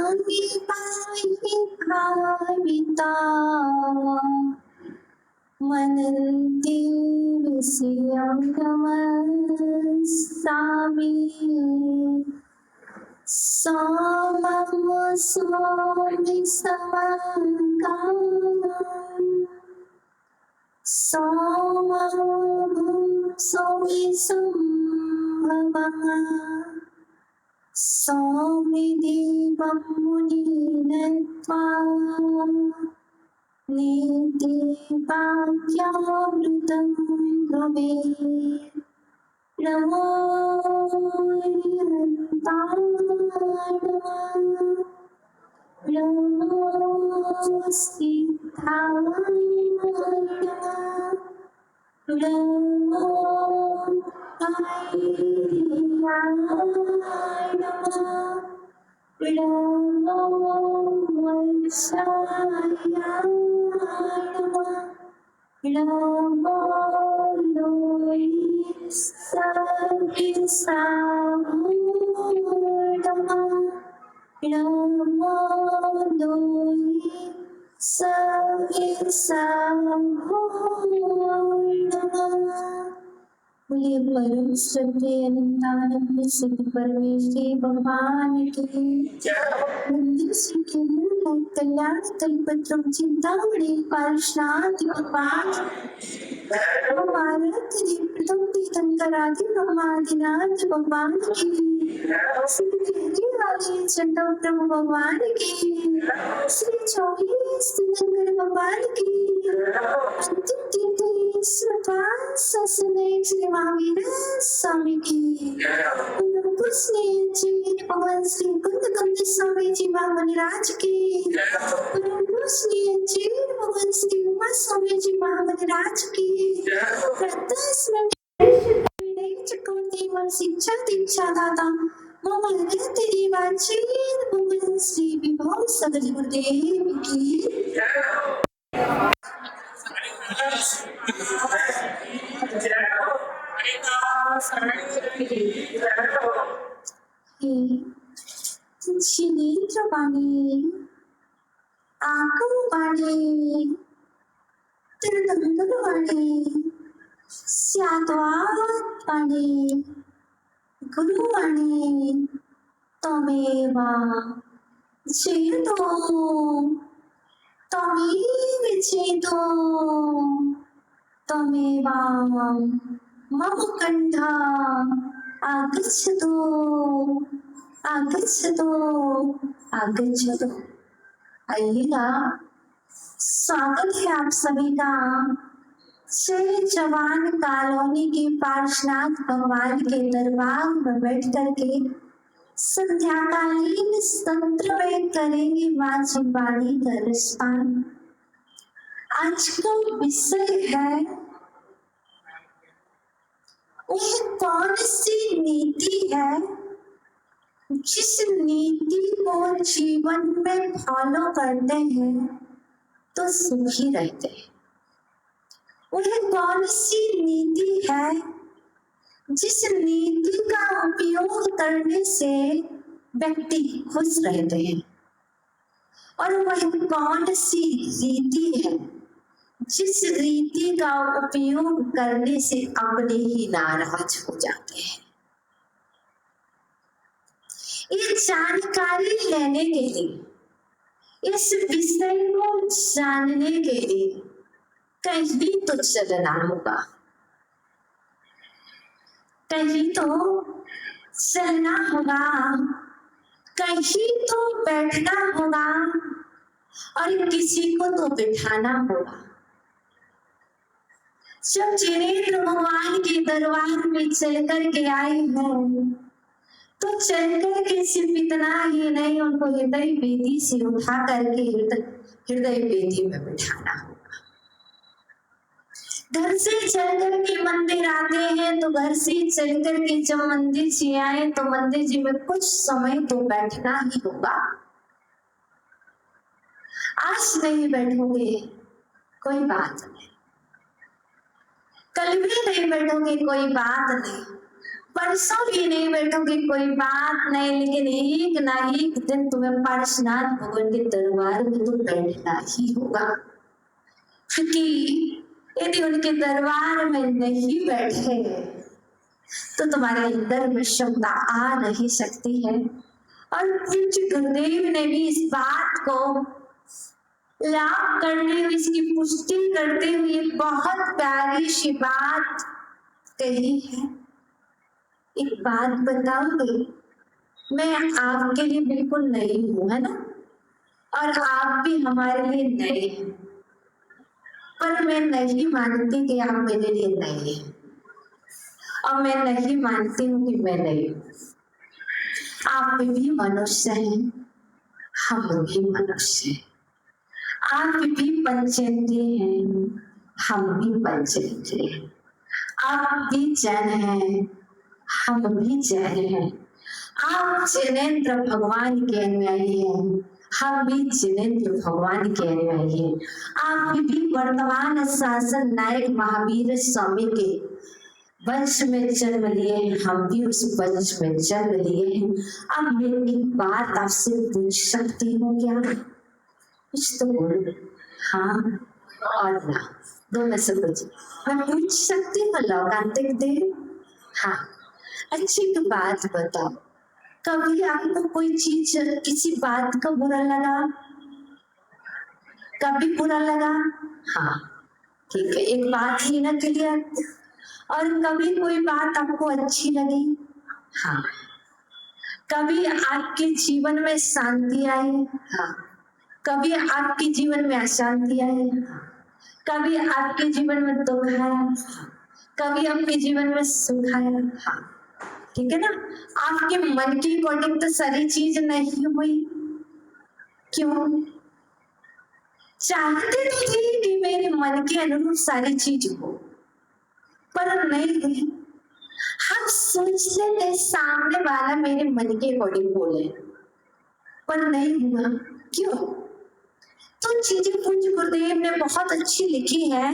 मांगी पाई भाविता मनन्ति विषयं नमस्सामि सोमं सोमि समकामं सोमं सोमि संभवः सौम्यदेवं मुनिनत्वा निदेवाख्यामृतं ब्रवीत् नमो नमो सिद्धाय नमो बोलिए परम श्रद्धे अनंतानंद सिद्ध परमेश्वरी भगवान की मंदिर श्री के मूल कल्याण कल्पत्रम चिंतामणि पार्षनाथ भगवान भारत प्रथम तीर्थंकरादि ब्रह्मादिनाथ भगवान की श्री वाले चंडो प्रभु भगवान की श्री चौबीस तीर्थंकर भगवान की अंतिम तीर्थेश्वर ससने श्री महावीर स्वामी की पुष्णे जी भगवान श्री कुंद स्वामी जी महामनिराज की पुष्णे जी भगवान श्री उमा स्वामी जी महामनिराज की चक्रवर्ती व शिक्षा दीक्षा दाता तेरी वाचीन भगवान श्री विभव सदर गुरुदेव की नेत्र वाणी आंखों वाणी तिरदंगल वाणी स्याद्वाद वाणी गुरु वाणी तमेव चेतो तमेव चेतो तमेव मम कंठा आगच्छतु आगच्छतु आगच्छतु। आइएगा, स्वागत है आप सभी का जय जवान कॉलोनी के पार्षनाथ भगवान के दरबार में बैठ करके संध्याकालीन संत्र में करेंगे वाची वाणी का रसपान। आज का विषय है वह कौन सी नीति है जिस नीति को जीवन में फॉलो करते हैं तो सुखी रहते हैं। वह कौन सी नीति है जिस नीति का उपयोग करने से व्यक्ति खुश रहते हैं, और वह कौन सी रीति है जिस रीति का उपयोग करने से अपने ही नाराज हो जाते हैं। ये जानकारी लेने के लिए, इस विषय को जानने के लिए कहीं तो चलना होगा, कहीं तो चलना होगा, कहीं तो बैठना होगा और किसी को तो बिठाना होगा। जब जिनेंद्र भगवान के दरबार में चल कर के आए हैं तो चलकर के सिर्फ इतना ही नहीं, उनको हृदय बेदी से उठा करके हृदय बेदी में बिठाना होगा। घर से चल कर के मंदिर आते हैं तो घर से चल कर के जब मंदिर से आए तो मंदिर जी में कुछ समय तो बैठना ही होगा। आज नहीं बैठोगे कोई बात नहीं, कल भी नहीं बैठोगे कोई बात नहीं, परसों भी नहीं बैठोगे कोई बात नहीं, लेकिन एक ना एक दिन तुम्हें पार्श्वनाथ भगवान के दरबार में तो बैठना ही होगा, क्योंकि यदि उनके दरबार में नहीं बैठे तो तुम्हारे अंदर में क्षमता आ नहीं सकती है। और पूज्य गुरुदेव ने भी इस बात को लाभ करते हुए, इसकी पुष्टि करते हुए बहुत प्यारी सी बात कही है। एक बात बताऊंगी, मैं आपके लिए बिल्कुल नई हूं, है ना, और आप भी हमारे लिए नए हैं, पर मैं नहीं मानती कि आप मेरे लिए नए हैं, और मैं नहीं मानती हूँ कि मैं नई हूँ। आप भी मनुष्य हैं, हम भी मनुष्य हैं। आप भी पंचेंद्रिय हैं, हम भी पंचेंद्रिय हैं। आप भी जैन हैं, हम भी जैन हैं। आप जैनेन्द्र भगवान के अनुयायी हैं, हम भी जैनेन्द्र भगवान के अनुयायी हैं। आप भी वर्तमान शासन नायक महावीर स्वामी के वंश में जन्म लिए हैं, हम भी उस वंश में जन्म लिए हैं। अब मैं एक बात आपसे पूछ सकती हूँ क्या? कुछ तो बोलो, हाँ और ना, दो में से कुछ मैं पूछ सकती हूँ लौकांतिक दे? हाँ, अच्छी तो बात बताओ, कभी आपको कोई चीज, किसी बात का बुरा लगा? कभी बुरा लगा? हाँ ठीक है, एक बात ही ना क्लियर। और कभी कोई बात आपको अच्छी लगी? हाँ। कभी आपके जीवन में शांति आई? हाँ। कभी आपके जीवन में अशांति आई? कभी आपके जीवन में दुख आया? कभी आपके जीवन में सुख आया? हाँ ठीक है ना। आपके मन के अकॉर्डिंग तो सारी चीज नहीं हुई, क्यों? चाहते तो थे कि मेरे मन के अनुरूप सारी चीज हो, पर नहीं हुई। हम सोचते थे सामने वाला मेरे मन के अकॉर्डिंग बोले, पर नहीं हुआ, क्यों? तो चीजें पूज्य गुरुदेव ने बहुत अच्छी लिखी है,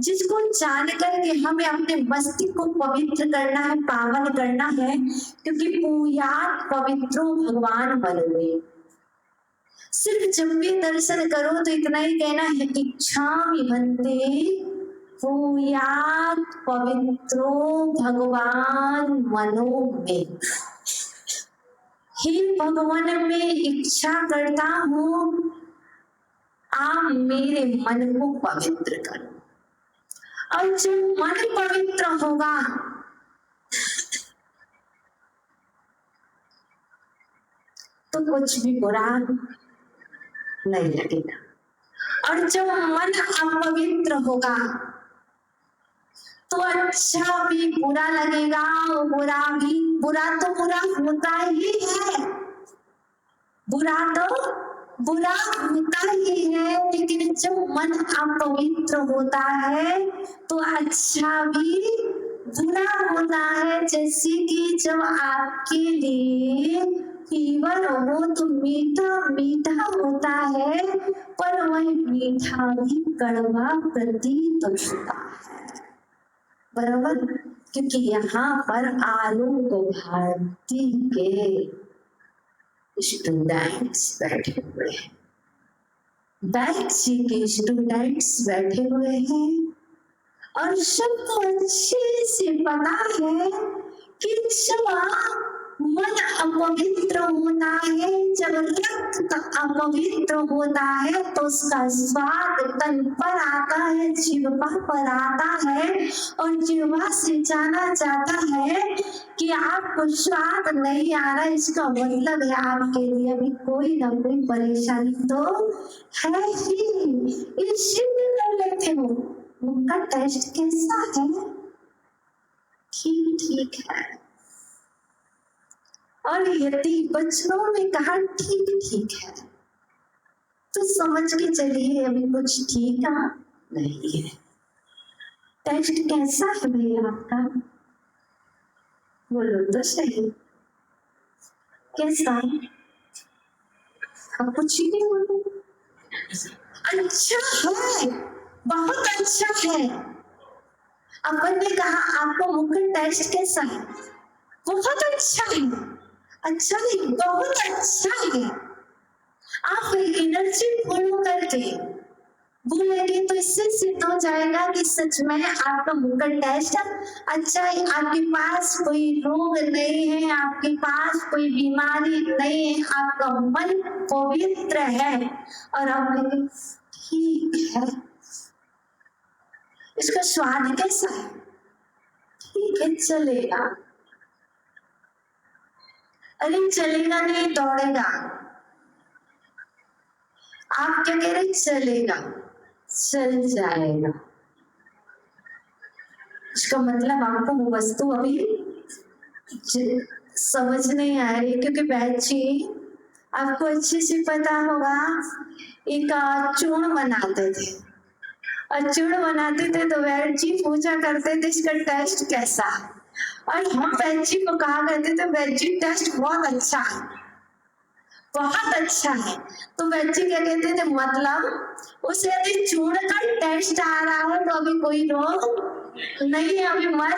जिसको जानकर के हमें अपने मस्तिष्क को पवित्र करना है, पावन करना है, क्योंकि पूयात पवित्रो भगवान बनोगे। सिर्फ जब भी दर्शन करो तो इतना ही कहना है, इच्छामि भंते पूयात पवित्रो भगवान मनो में। हे भगवान, मैं इच्छा करता हूँ आप मेरे मन को पवित्र करो, और जब मन पवित्र होगा तो कुछ भी बुरा नहीं लगेगा, और जब मन अपवित्र होगा तो अच्छा भी बुरा लगेगा, और बुरा तो बुरा होता ही है, बुरा तो बुरा होता ही है, लेकिन जब मन अपवित्र होता है तो अच्छा भी बुरा होता है। जैसे कि जब आपके लिए फीवर हो तो मीठा मीठा होता है, पर वही मीठा भी कड़वा प्रतीत होता है, बराबर। क्योंकि यहाँ पर आलोक भारती के स्टूडेंट्स बैठे हुए हैं, बैठ जी के स्टूडेंट्स बैठे हुए हैं, और सबको अच्छे से पता है कि जब मन अपवित्र होता है, जब रक्त अपवित्र होता है तो उसका स्वाद तन पर आता है, जिह्वा पर आता है, और जिह्वा से जाना जाता है कि आपको स्वाद नहीं आ रहा, इसका मतलब है आपके लिए अभी कोई ना कोई परेशानी तो है ही। इसीलिए कर लेते हो। उनका टेस्ट कैसा है? ठीक ठीक है। और यदि बच्चों ने कहा ठीक ठीक है, तो समझ के चलिए अभी कुछ ठीक नहीं है। टेस्ट कैसा है भैया आपका? बोलो तो सही, कैसा? आप कुछ ही नहीं बोलो। अच्छा है, बहुत अच्छा है। अपन ने कहा आपको मुख्य टेस्ट कैसा है? बहुत अच्छा है, अच्छा नहीं बहुत अच्छा है। आप एनर्जी फॉलो करके बोलेंगे तो इससे सिद्ध हो जाएगा कि सच में आपका मुकर टेस्ट अच्छा है, आपके पास कोई रोग नहीं है, आपके पास कोई बीमारी नहीं है, आपका मन पवित्र है। और आप कहेंगे ठीक है, इसका स्वाद कैसा है, ठीक है चलेगा। अरे चलेगा नहीं दौड़ेगा, आप क्या कह रहे चलेगा, चल जाएगा। इसका मतलब आपको वो वस्तु अभी समझ नहीं आ रही, क्योंकि बहची आपको अच्छे से पता होगा एक चूर्ण बनाते थे, और चूर्ण बनाते थे तो वैद जी पूछा करते थे इसका टेस्ट कैसा, और हम वैद जी को कहा करते थे वैद जी टेस्ट बहुत अच्छा है, बहुत अच्छा है। तो वैद जी क्या कहते थे, मतलब उसे यदि चूर्ण का टेस्ट आ रहा है तो अभी कोई रोग नहीं है, अभी मन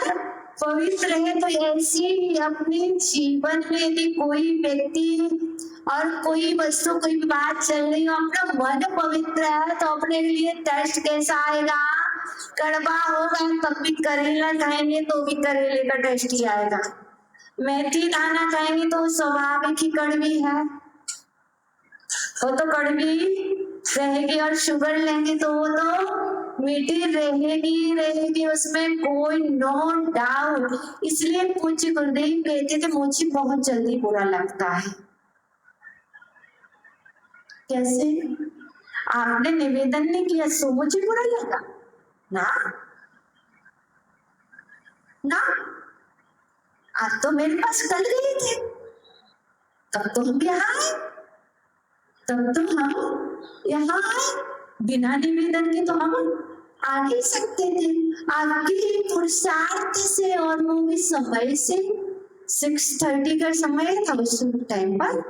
पवित्र है। तो ऐसी ही अपने जीवन में यदि कोई व्यक्ति और कोई वस्तु कोई बात चल रही हो, अपना मन पवित्र है तो अपने लिए टेस्ट कैसा आएगा, कड़वा होगा। तब भी करेला खाएंगे तो भी करेले का टेस्ट ही आएगा, मेथी दाना खाएंगे तो स्वाभाविक ही कड़वी है, वो तो कड़वी रहेगी। और शुगर लेंगे तो वो तो मीठी रहेगी रहेगी, उसमें कोई नो डाउट। इसलिए पूज्य गुरुदेव कहते थे मुझे बहुत जल्दी बुरा लगता है। कैसे? आपने निवेदन नहीं किया सो मुझे बुरा लगा ना, ना आज तो मेरे पास कल गए थे, तब तो हम यहाँ आए, तब तो हम यहाँ आए, बिना निवेदन के तो हम आ नहीं सकते थे। आपके पुरुषार्थ से और वो भी समय से 6:30 का समय था, उस टाइम पर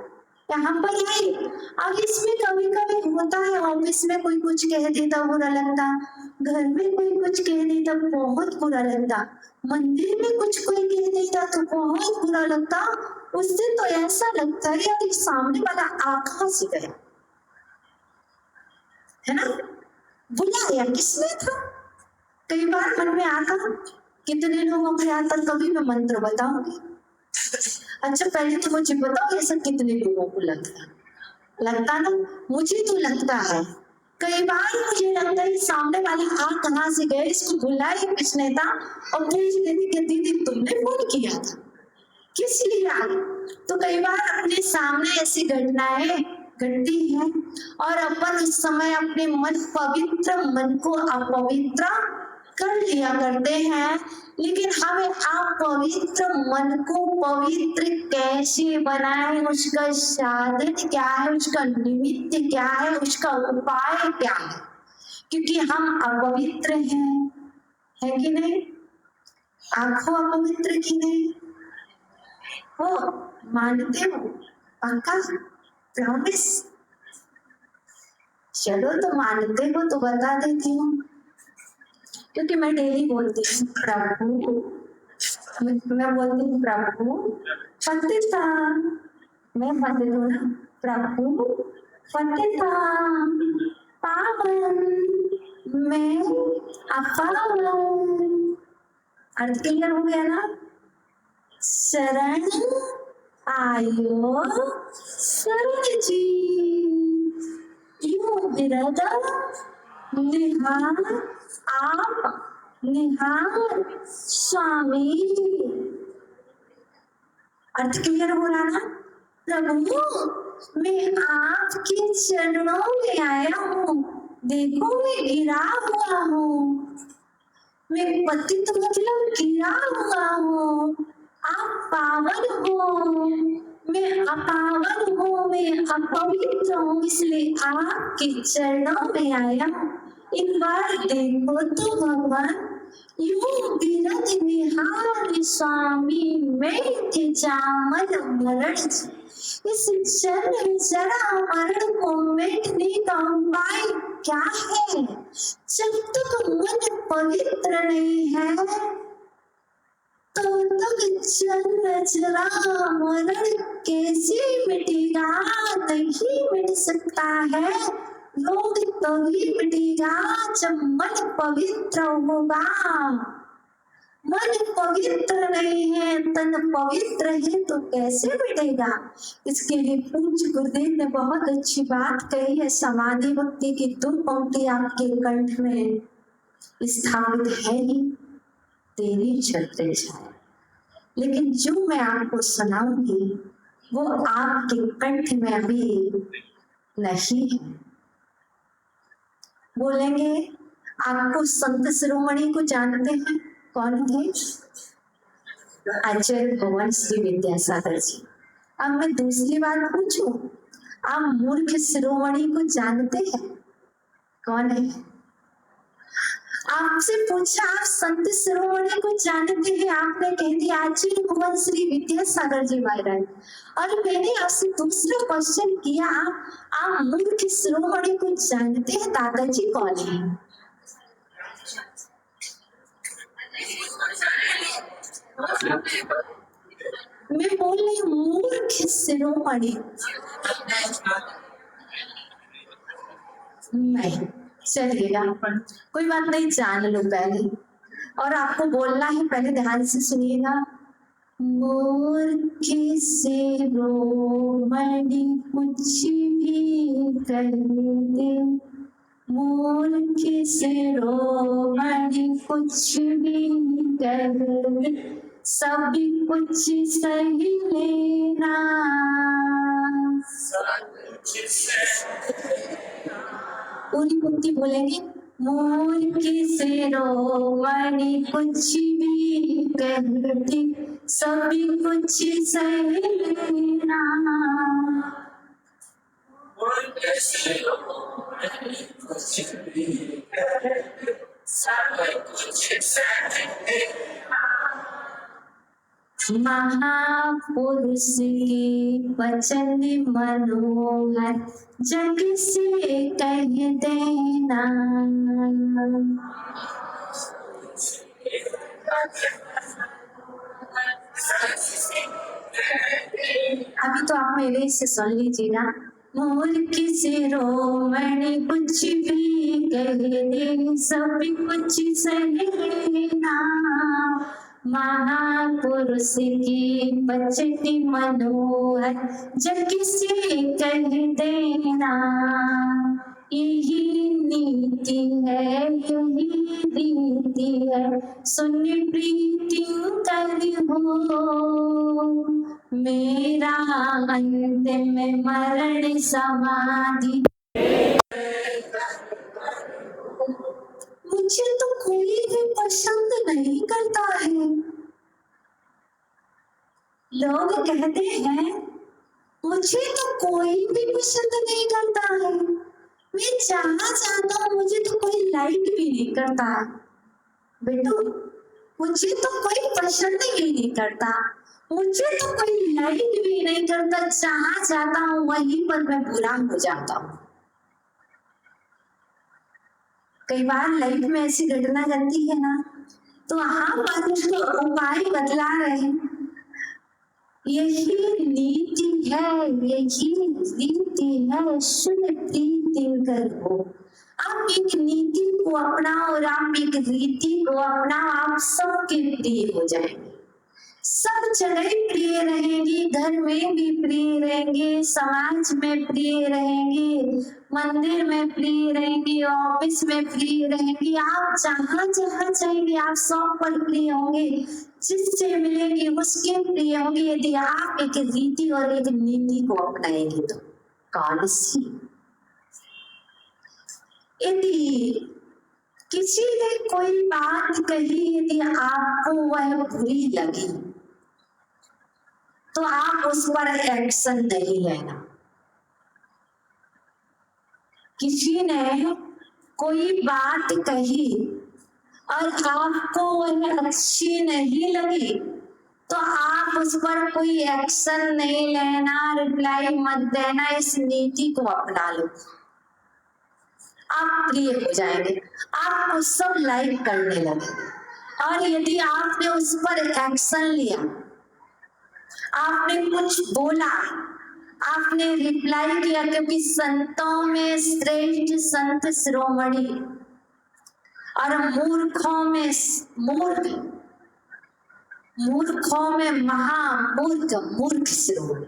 यहाँ पर आए। अब इसमें कभी कभी होता है, ऑफिस में कोई कुछ कह देता बुरा लगता, घर में कोई कुछ कह देता बहुत बुरा लगता, मंदिर में कुछ कोई कह देता तो बहुत बुरा लगता। उस दिन तो ऐसा लगता है यार सामने वाला आंखों से गया है ना, बुलाया किसने था। कई बार मन में आता, कितने लोगों के आता, कभी मैं मंत्र बताऊंगी। अच्छा पहले तो मुझे बताओ ऐसा कितने लोगों को लगता ना, मुझे तो लगता है। कई बार मुझे लगता है सामने वाले आप कहाँ से गए, इसको बुलाया किसने था, और पूछ देती कि दीदी तुमने फोन किया था, किस लिए आई। तो कई बार अपने सामने ऐसी घटनाएं घटती है और अपन उस समय अपने मन पवित्र मन को अपवित्र कर लिया करते हैं। लेकिन हमें अपवित्र मन को पवित्र कैसे बनाए, उसका साधन क्या है, उसका निमित्त क्या है, उसका उपाय क्या है, क्योंकि हम अपवित्र हैं, है कि नहीं। आंखों अपवित्र की नहीं हो, मानते हो पक्का, प्रॉमिस। चलो तो मानते हो तो बता देती हूँ, क्योंकि मैं डेली बोलती हूँ प्रभु, मैं बोलती हूँ प्रभु पतिता, मैं बोलती हूँ ना प्रभु पतिता पावन मैं अपावन। अर्थ क्लियर हो गया ना। शरण आयो शरण जी, यो विरद निहार आप निहार स्वामी। अर्थ क्लियर हो रहा ना। प्रभु मैं आपके चरणों में आया हूँ, देखो मैं गिरा हुआ हूँ, मैं पतित मतलब गिरा हुआ हूँ, आप पावन हो, मैं अपावन हूँ, मैं अपवित्र हूँ, इसलिए आपके चरणों में आया हूँ। एक बार देखो तो भगवान यूं विरत निहार स्वामी मैं जामन मरण, इस जन्म जरा मरण को मिटने का उपाय क्या है। जब तक मन पवित्र नहीं है तो तब चल नजरा मरण कैसे मिटेगा, नहीं मिट सकता है रोग तभी मिटेगा जब मन पवित्र होगा। मन पवित्र नहीं है, तन पवित्र है तो कैसे मिटेगा। इसके लिए पूज्य गुरुदेव ने बहुत अच्छी बात कही है। समाधि भक्ति की तुम पंक्ति आपके कंठ में स्थापित है ही, तेरी छत्र छाया। लेकिन जो मैं आपको सुनाऊंगी वो आपके कंठ में अभी नहीं है। बोलेंगे आपको संत शिरोमणि को जानते हैं, कौन थे? आचार्य भगवान श्री विद्यासागर जी। अब मैं दूसरी बात पूछूं, आप मूर्ख शिरोमणि को जानते हैं, कौन है? आपसे पूछा आप संत शिरोमणि को जानते हैं, आपने कह दिया आचार्य भगवान श्री विद्यासागर जी महाराज। और मैंने आपसे दूसरा क्वेश्चन किया, आप मूर्ख शिरोमणि को जानते हैं, दादाजी कौन है? मैं बोल रही हूँ मूर्ख शिरोमणि नहीं, चलिएगा कोई बात नहीं, जान लो पहले। और आपको बोलना है, पहले ध्यान से सुनिएगा। मूर्ख शिरोमणि कुछ भी कर दे, मूर्ख शिरोमणि कुछ भी कर दे, सब कुछ सही लेना। पूरी पंक्ति बोलेंगे, मूर्ख शिरोमणि कुछ भी कर दे, सब कुछ सही लेना। महापुरुष के वचन मनोहर जग से कह देना। अभी तो आप मेरे से सुन लीजिएगा। मूर्ख शिरोमणि कुछ भी कह दे, सब कुछ सही लेना। महापुरुष की बचती मनोहर जग से कह देना। यही नीति है, यही रीति है, सुन प्रीति कर हो, मेरा अंतिम मरण समाधि। मुझे तो कोई भी पसंद नहीं करता है। लोग कहते हैं मुझे तो कोई भी पसंद नहीं करता है, मैं जहाँ जाता हूँ मुझे तो कोई लाइक भी नहीं करता। बेटू, मुझे तो कोई पसंद ही नहीं करता, मुझे तो कोई लाइक भी नहीं करता, जहाँ जाता हूँ वहीं पर मैं बुरा हो जाता हूँ। कई बार लाइफ में ऐसी घटना घटती है ना, तो आप उसको उपाय बदला रहे हैं। यही नीति है, यही रीति है, सुन प्रीति करो। आप एक नीति को अपनाओ और आप एक रीति को अपनाओ, आप सबके प्रिय हो जाएंगे, सब जगह प्रिय रहेंगी, घर में भी प्रिय रहेंगे, समाज में प्रिय रहेंगे, मंदिर में प्रिय रहेंगे, ऑफिस में प्रिय रहेंगे। आप जहाँ जहाँ जाएंगे आप सब पर प्रिय होंगे, जिससे मिलेंगे उसके प्रिय होंगे, यदि आप एक रीति और एक नीति को अपनाएंगे तो। कौन सी? यदि किसी ने कोई बात कही, यदि आपको वह बुरी लगी तो आप उस पर एक्शन नहीं लेना। किसी ने कोई बात कही और आपको वह अच्छी नहीं लगी तो आप उस पर कोई एक्शन नहीं लेना, रिप्लाई मत देना, इस नीति को अपना लो। आप प्रिय हो जाएंगे, आपको सब लाइक करने लगेंगे और यदि आपने उस पर एक्शन लिया, आपने कुछ बोला, आपने रिप्लाई किया, क्योंकि संतों में श्रेष्ठ संत शिरोमणि और मूर्खों में मूर्ख, मूर्खों में महामूर्ख, मूर्ख शिरोमणि,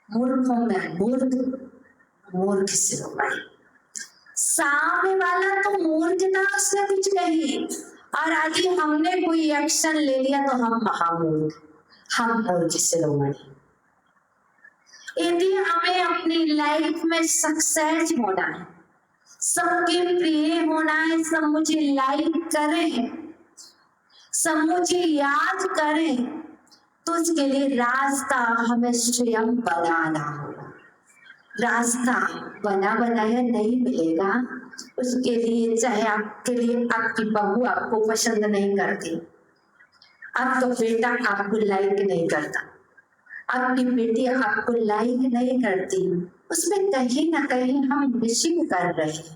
मूर्खों में मूर्ख, मूर्ख शिरोमणि। सामने वाला तो मूर्ख था, उसने कुछ कही, और यदि हमने कोई एक्शन ले लिया तो हम महामूर्ख, हम मूर्ख शिरोमणि। यदि हमें अपनी लाइफ में सक्सेस होना है, सबके प्रिय होना है, सब मुझे लाइक करें, सब मुझे याद करें, तो उसके लिए रास्ता हमें स्वयं बनाना होगा। रास्ता बना बनाया नहीं मिलेगा। उसके लिए चाहे आपके लिए आपकी बहू आपको पसंद नहीं करती, आपका बेटा आपको लाइक नहीं करता, आपकी बेटी आपको लाइक नहीं करती, उसमें कहीं ना कहीं हम मिसिंग कर रहे हैं,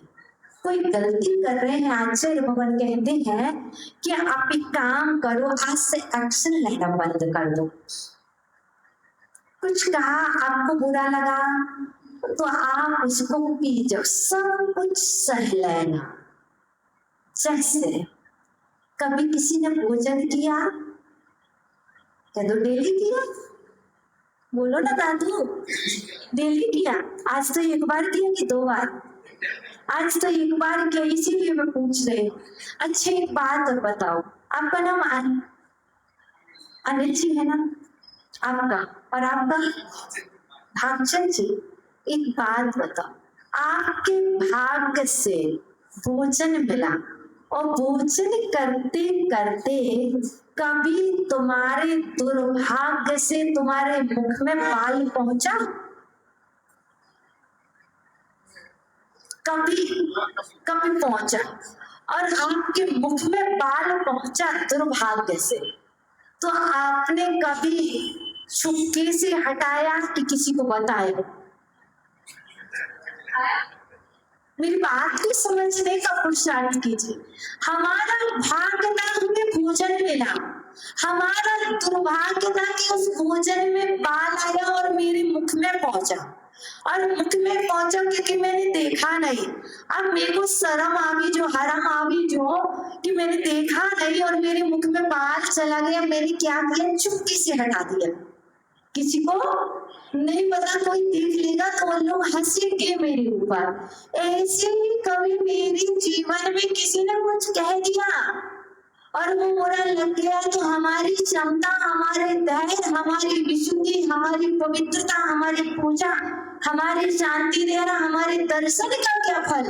कोई गलती कर रहे हैं। आचार्य भगवान कहते हैं कि आप एक काम करो, आज से एक्शन लेना बंद कर दो। कुछ कहा, आपको बुरा लगा, तो आप उसको पीछे सब कुछ सह लेना। जैसे कभी किसी ने भोजन किया, कह दो डेली किया, बोलो ना दादू, डेली किया, आज तो एक बार किया कि 2 बार, आज तो एक बार किया, इसीलिए मैं पूछ रही हूँ। अच्छा एक बात और बताओ, आपका नाम अनिल जी है ना आपका, और आपका भागचंद जी। एक बात बताओ, आपके भाग्य से भोजन मिला, और भोजन करते करते कभी तुम्हारे दुर्भाग्य से तुम्हारे मुख में बाल पहुंचा? कभी कभी पहुंचा, और आपके मुख में बाल पहुंचा दुर्भाग्य से, तो आपने कभी चुपके से हटाया कि किसी को बताया? मेरी बात को समझने का पुरुषार्थ कीजिए। हमारा भाग्य था हमें भोजन मिला, हमारा दुर्भाग्य था कि उस भोजन में बाल आया और मेरे मुख में पहुंचा, और मुख में पहुंचा क्योंकि मैंने देखा नहीं। अब मेरे को शर्म आ गई, जो हरम आ गई, जो कि मैंने देखा नहीं और मेरे मुख में बाल चला गया। मैंने क्या किया, चुपके से हटा दिया, किसी को नहीं पता, कोई देख लेगा तो वो लोग हंसेंगे मेरे ऊपर। ऐसे ही कभी मेरे जीवन में किसी ने कुछ कह दिया और वो बुरा लग गया, तो हमारी क्षमता, हमारे धैर्य, हमारी विशुद्धि, हमारी पवित्रता, हमारी पूजा, हमारी शांति देना, हमारे दर्शन का क्या फल?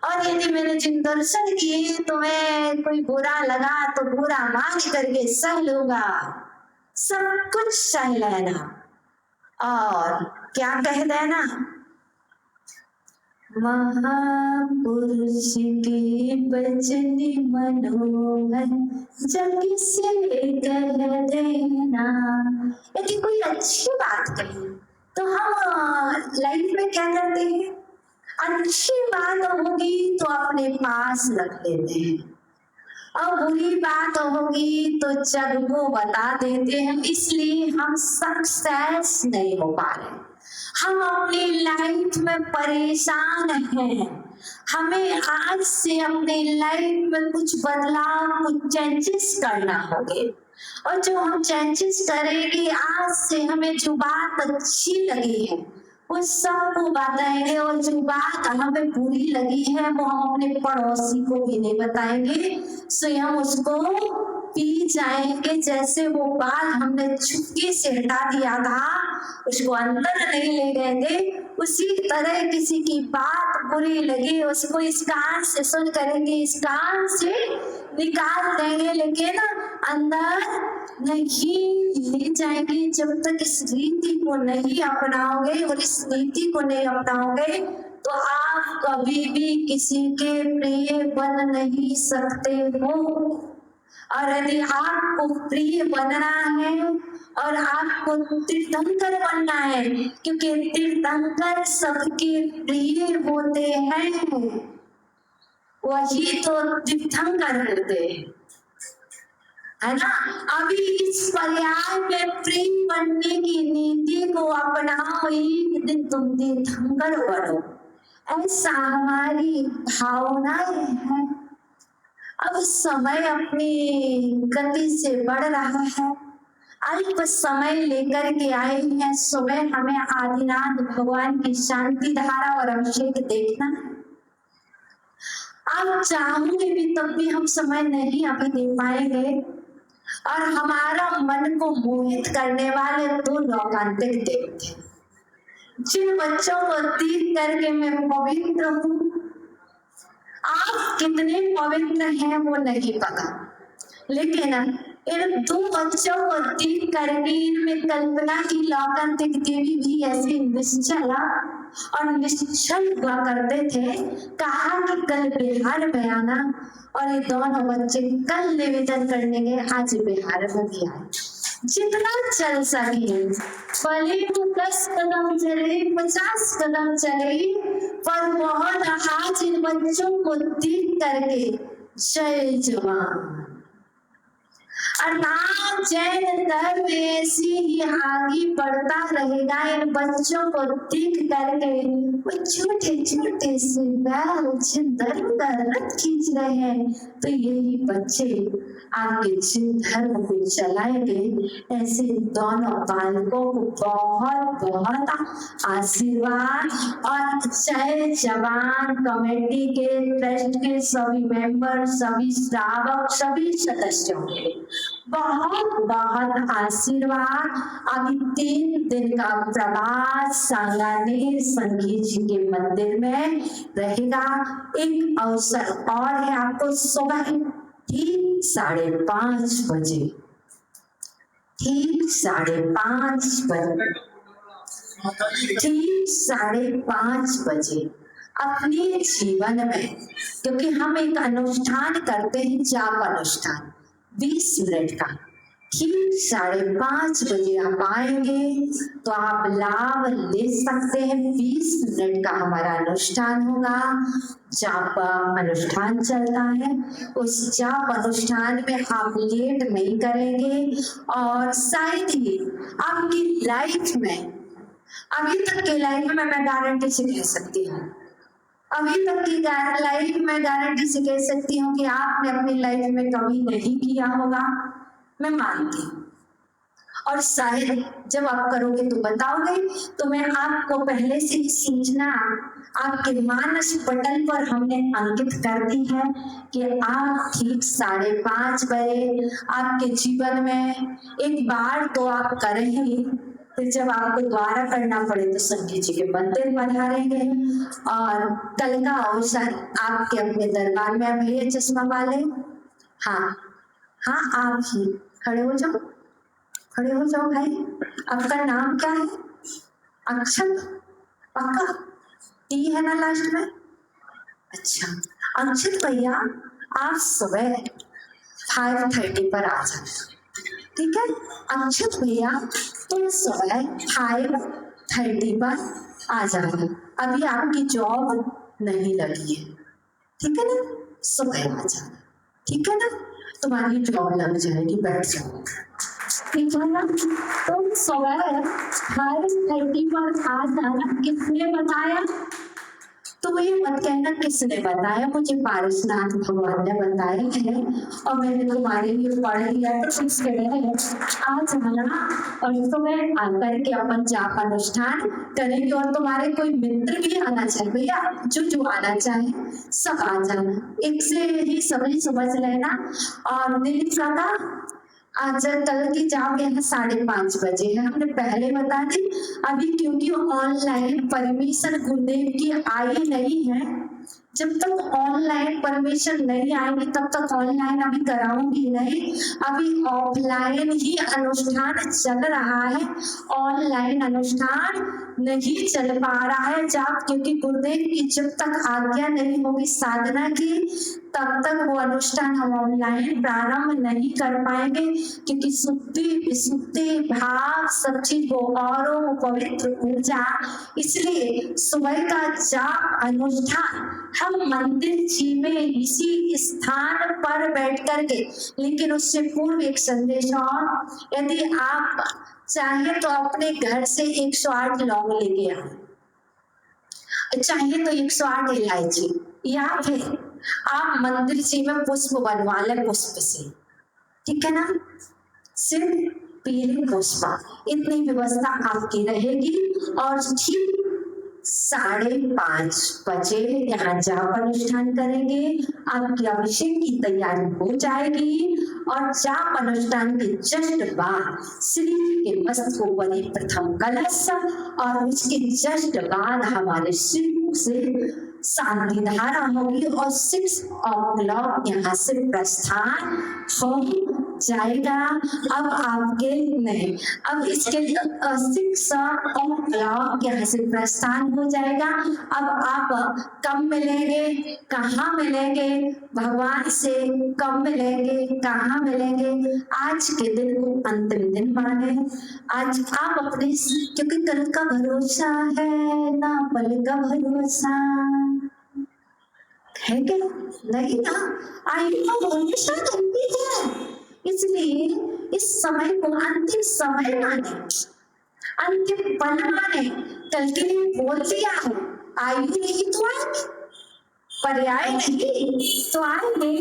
और यदि मैंने जिन दर्शन किए तुम्हें कोई बुरा लगा तो बुरा मान करके सह लूंगा, सब कुछ सह लेना, और क्या कह देना, महापुरुष के वचन मनोहर जग से कह देना। यदि कोई अच्छी बात कही तो हम लाइफ में क्या करते हैं, अच्छी बात होगी तो अपने पास रख लेते हैं, और बुरी बात होगी तो जग को बता देते हैं। इसलिए हम सक्सेस नहीं हो पा रहे, हम अपनी लाइफ में परेशान हैं। हमें आज से अपने लाइफ में कुछ बदलाव, कुछ चेंजेस करना होंगे, और जो हम चेंजेस करेंगे, आज से हमें जो बात अच्छी लगी है वो सबको बताएंगे, और जो बात हमें बुरी लगी है वो हम अपने पड़ोसी को भी नहीं बताएंगे, स्वयं उसको पी जाएंगे। जैसे वो बात हमने चुपके से हटा दिया था, उसको अंदर नहीं ले जाएंगे, उसी तरह किसी की बात बुरी लगी उसको इस कान से सुन करेंगे, इस कान से निकाल देंगे, लेकिन अंदर नहीं ले जाएंगे। जब तक इस रीति को नहीं अपनाओगे और इस नीति को नहीं अपनाओगे तो आप कभी भी किसी के प्रिय बन नहीं सकते हो। और यदि आपको प्रिय बनना है और आपको तीर्थंकर बनना है, क्योंकि तीर्थंकर सबके प्रिय होते हैं, वही तो तीर्थंकर हृदय है ना। अभी इस पर्याय में प्रेम बनने की नीति को अपनाओ, एक दिन तुम तीर्थंकर बनो, ऐसा हमारी भावनाएं हैं। अब समय अपनी गति से बढ़ रहा है, अल्प समय लेकर के आए हैं। सुबह हमें आदिनाथ भगवान की शांति धारा और अभिषेक देखना है। आप चाहोगे भी तब भी हम समय नहीं अभी दे पाएंगे। और हमारा मन को मोहित करने वाले दो लौकांतिक देवते, जिन बच्चों को देख करके मैं पवित्र हूँ, आप कितने पवित्र हैं वो नहीं पता, लेकिन इन दो बच्चों को देख करके इनमें कल्पना की लौकांतिक देवी भी ऐसी निश्चला और निश्चल हुआ करते थे। कहा कि कल बिहार में आना, और ये दोनों बच्चे कल निवेदन करने गए, आज बिहार में भी आए। जितना चल सके, भले वो 10 कदम चले, 50 कदम चले, पर बहुत आज इन बच्चों को देख करके जय जवान। अर्थात जैन धर्म ऐसी ही आगे बढ़ता रहेगा। इन बच्चों को देख करके वो छोटे छोटे से बैल जिन धर्म का रथ खींच रहे हैं, तो यही बच्चे आगे जिन धर्म को चलाएंगे। ऐसे दोनों बालकों को बहुत बहुत आशीर्वाद, और जय जवान कमेटी के, ट्रस्ट के सभी मेंबर, सभी श्रावक, सभी सदस्यों के बहुत बहुत आशीर्वाद। अभी 3 दिन का प्रवास सांगानेर संगीत जी के मंदिर में रहेगा। एक अवसर और है आपको, सुबह ठीक 5:30 बजे, ठीक 5:30 बजे, ठीक 5:30 बजे अपने जीवन में, क्योंकि हम एक अनुष्ठान करते हैं, जाप अनुष्ठान 20 मिनट का, ठीक 5:30 बजे आप आएंगे तो आप लाभ ले सकते हैं। 20 मिनट का हमारा अनुष्ठान होगा, जाप अनुष्ठान चलता है। उस जाप अनुष्ठान में आप लेट नहीं करेंगे, और शायद ही आपकी लाइफ में, अभी तक की लाइफ में मैं गारंटी से कह सकती हूँ, अभी तक की लाइफ में गारंटी से कह सकती हूँ कि आपने अपनी लाइफ में कभी नहीं किया होगा, मैं मानती हूँ। और शायद जब आप करोगे तो बताओगे, तो मैं आपको पहले से ही सूचना आपके मानस पटल पर हमने अंकित कर दी है कि आप ठीक 5:30 बजे आपके जीवन में एक बार तो आप करेंगे, फिर जब आपको दोबारा करना पड़े तो संगीत जी के मंदिर पधारेंगे। और कल का अवसर आपके अपने दरबार में, भैया चश्मा वाले, हाँ हाँ आप ही खड़े हो जाओ, खड़े हो जाओ भाई। आपका नाम क्या है? अक्षत, पक्का टी है ना लास्ट में? अच्छा अक्षत भैया, आप सुबह 5:30 पर आ जाए, ठीक है? अक्षत भैया तुम सुबह 5:30 पर आ जाओ। अभी आपकी जॉब नहीं लगी है, ठीक है ना? सुबह आ जाना, ठीक है ना? तुम्हारी जॉब लग जाएगी, बैठ जाओ, ठीक है ना? तुम सुबह 5:30 पर आ जाना। किसने बताया? तो ये मत कहना किसने बताया, मुझे पारसनाथ भगवान ने बताया है, और मैंने तुम्हारे लिए पढ़ लिया है। इसके लिए आज जाना, और सुबह आकर के अपन जाप अनुष्ठान करेंगे। और तुम्हारे कोई मित्र भी आना चाहिए भैया, जो आना चाहे सब आ जाना, एक से ही सभी समझ लेना। और नीलिमा का आज कल की जाप यहाँ 5:30 बजे है, हमने पहले बता दी। अभी क्योंकि ऑनलाइन परमिशन गुरुदेव की आई नहीं है, जब तक ऑनलाइन परमिशन नहीं आएगी तब तक ऑनलाइन अभी कराऊंगी नहीं। अभी ऑफलाइन ही अनुष्ठान चल रहा है, ऑनलाइन अनुष्ठान नहीं चल पा रहा है जाप, क्योंकि गुरुदेव की जब तक आज्ञा नहीं होगी साधना की, तब तक वो अनुष्ठान हम ऑनलाइन प्रारंभ नहीं कर पाएंगे। क्योंकि शुद्धि विशुद्धि भाव सब चीज वो औरों पवित्र ऊर्जा, इसलिए सुबह का जाप अनुष्ठान हम मंदिर जी में इसी स्थान पर बैठ करके, लेकिन उससे पूर्व एक संदेश और, यदि आप चाहे तो अपने घर से 108 लौंग लेके आओ, चाहिए तो 108 इलायची, या फिर आप मंदिर जी में पुष्प बनवा लें पुष्प से, ठीक है ना, सिर्फ पीले पुष्प, इतनी व्यवस्था आपकी रहेगी। और ठीक 5:30 बजे यहाँ जाप अनुष्ठान करेंगे, आपकी अभिषेक की तैयारी हो जाएगी और जाप अनुष्ठान के जस्ट बाद श्री के मस्तकों पर प्रथम कलश और उसके जस्ट बाद हमारे श्री से शांति धारा होगी और 6 o'clock यहाँ से प्रस्थान हो जाएगा। अब आपके नहीं, अब इसके 6 o'clock यहाँ से प्रस्थान हो जाएगा। अब आप कब मिलेंगे, कहाँ मिलेंगे, भगवान से कब मिलेंगे, कहाँ मिलेंगे, आज के दिन को अंतिम दिन माने। आज आप अपने, क्योंकि कल का भरोसा है ना पल का भरोसा है, क्या नहीं ना, आयु का भरोसा नहीं है, इसलिए इस समय को अंतिम समय माने, अंतिम पल माने। कल के लिए बोल दिया है, आयु नहीं तो आएंगे, पर्याय नहीं तो आएंगे,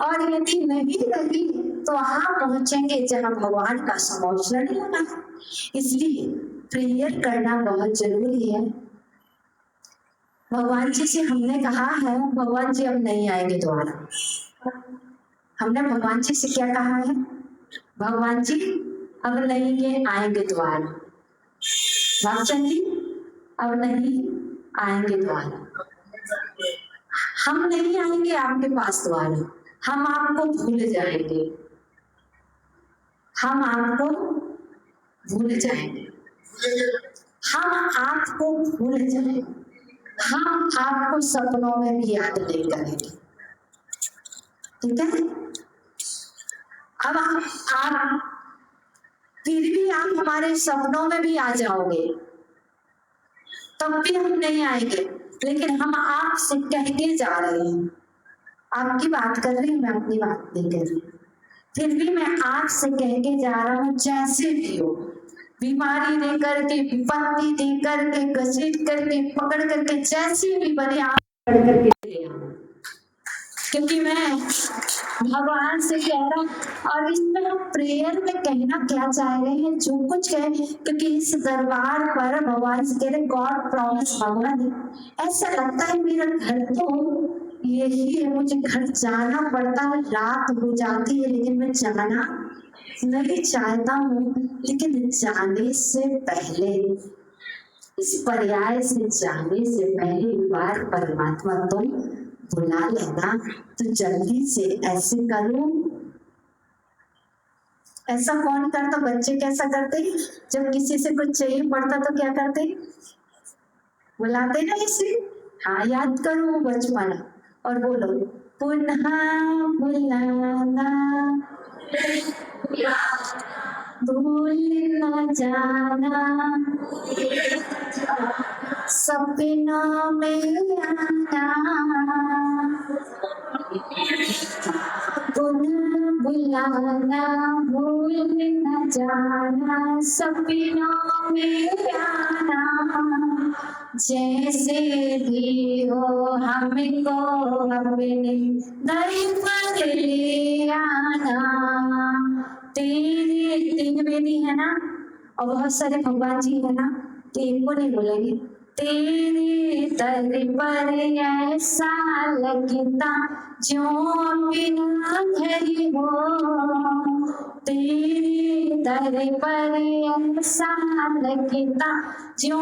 और यदि नहीं रही तो वहां पहुंचेंगे जहां भगवान का समोचन होना। इसलिए प्रेयर करना बहुत जरूरी है। भगवान जी से हमने कहा है, भगवान जी अब नहीं आएंगे दोबारा। हमने भगवान जी से क्या कहा है, भगवान जी अब नहीं आएंगे दोबारा, भगवान जी अब नहीं आएंगे दोबारा, हम नहीं आएंगे आपके पास दोबारा, हम आपको भूल जाएंगे, हम आपको भूल जाएंगे, हम आपको भूल जाएंगे, हम आपको सपनों में भी याद नहीं करेंगे, ठीक है। अब आप फिर भी आप हमारे सपनों में भी आ जाओगे, तब भी हम नहीं आएंगे, लेकिन हम आपसे कह के जा रहे हैं, आपकी बात कर रही हूँ, मैं अपनी बात नहीं कर रही, फिर भी मैं आपसे कह के जा रहा हूँ, जैसे भी हो, बीमारी दे करके, विपत्ति दे करके, घसीट करके, पकड़ करके, जैसी भी बने आप पकड़ करके ले आओ, क्योंकि मैं भगवान से कह रहा हूँ। और इसमें हम प्रेयर में कहना क्या चाह रहे हैं, जो कुछ कहे, क्योंकि इस दरबार पर भगवान से कह रहे गॉड प्रॉमिस भगवान, ऐसा लगता है मेरा घर तो यही है, मुझे घर जाना पड़ता है, रात हो जाती है, लेकिन मैं जाना नहीं चाहता हूँ, लेकिन जाने से पहले, इस पर्याय से जाने से पहले एक बार परमात्मा तुम बुला लेना, तो जल्दी से ऐसे करो। ऐसा कौन करता, बच्चे कैसा करते, जब किसी से कुछ चाहिए पड़ता तो क्या करते, बुलाते ना इसे, हाँ याद करो बचपन और बोलो, पुनः बुलाना भूल न जाना, सपनों में आना, पुनः बुलाना भूल न जाना, सपनों में आना, जैसे भी हो हमको अपने दर पर ले आना। तेरे 3 बेनी है ना, और बहुत सारे भगवान जी है ना, तो इनको नहीं बोलेंगे, तेरे दर पर ऐसा लगता जो बिना घर हो, तेरे दर पर ऐसा लगता जो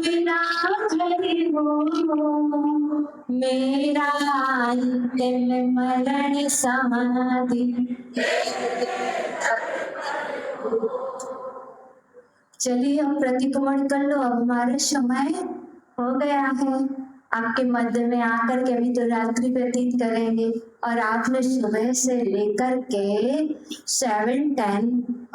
बिना घर हो, मेरा अंतिम मरण समाधि। चलिए अब प्रतिक्रमण कर लो, अब हमारा समय हो गया है, आपके मध्य में आकर के अभी तो रात्रि व्यतीत करेंगे, और आपने सुबह से लेकर के 7-10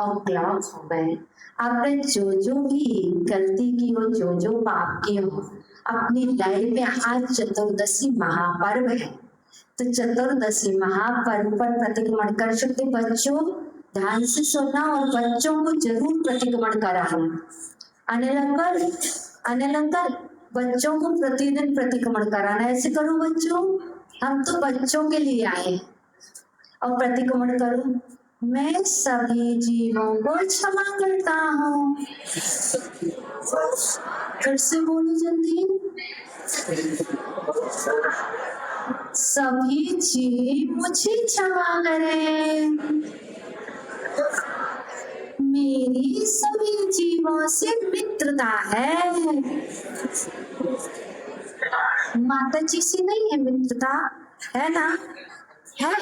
o'clock हो गए, आपने जो भी गलती की हो, जो पाप किए हो अपनी लाइफ में, आज चतुर्दशी महापर्व है, तो चतुर्दशी महापर्व पर प्रतिक्रमण कर सकते बच्चों। ध्यान से सुनना और बच्चों को जरूर प्रतिक्रमण कराना। अनिल अंकल बच्चों को प्रतिदिन प्रतिक्रमण कराना। ऐसे करो बच्चों, हम तो बच्चों के लिए आए। और प्रतिक्रमण करो, मैं सभी जीवों को क्षमा करता हूँ। फिर से बोलो जल्दी, सभी जीव मुझे क्षमा करें। मेरी सभी जीवों से मित्रता है। माता जी से नहीं है मित्रता, है ना? है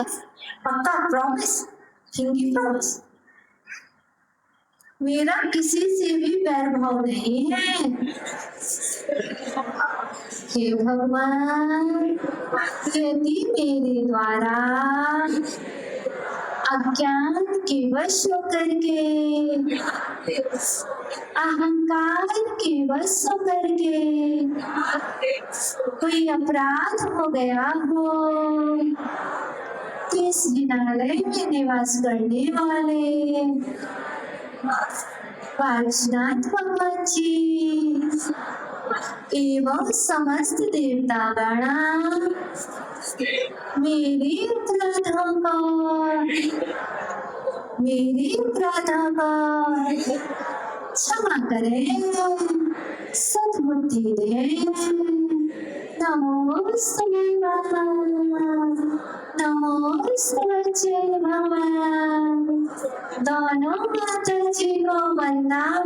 पक्का, प्रॉमिस, हिंदी प्रॉमिस। मेरा किसी से भी बैर भाव नहीं है। हे भगवान, यदि मेरे द्वारा अज्ञान के वश होकर के, अहंकार के वश होकर के कोई अपराध हो गया हो, तो इस विद्यालय में निवास करने वाले पार्श्वनाथ भगवान जी एवं समस्त देवतागण मेरे अपराधों को क्षमा करें, सद्बुद्धि दें। नमोस्तुते भगवान, नमोस्तुते भगवान। दोनों माता जी को वंदना।